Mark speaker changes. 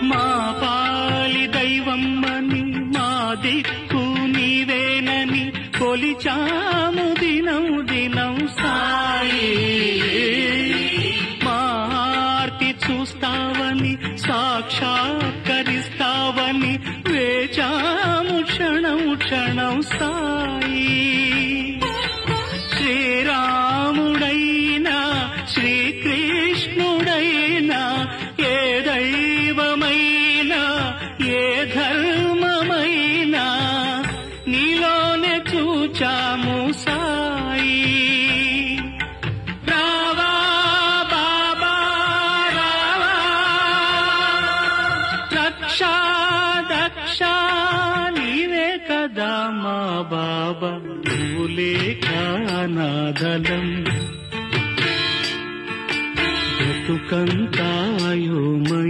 Speaker 1: మా పాలి దైవమ్మని మా దిక్కు నీవేనని కొలిచాము దినం దినం సాయి. మా ఆర్తి చూస్తావని సాక్షాత్కరిస్తావని వేచాము క్షణం క్షణం సాయి. శ్రీరాముడైనా శ్రీకృష్ణుడైనా ఏ దైవమైనా ఏ ధర్మమైనా నీలోనే చూచాము సాయి. రావా బాబా రావా, రక్షా దక్షా నీవే కదా మా బాబా, నువ్వు లేక నాదలం బ్రతుకంతాయోమయం.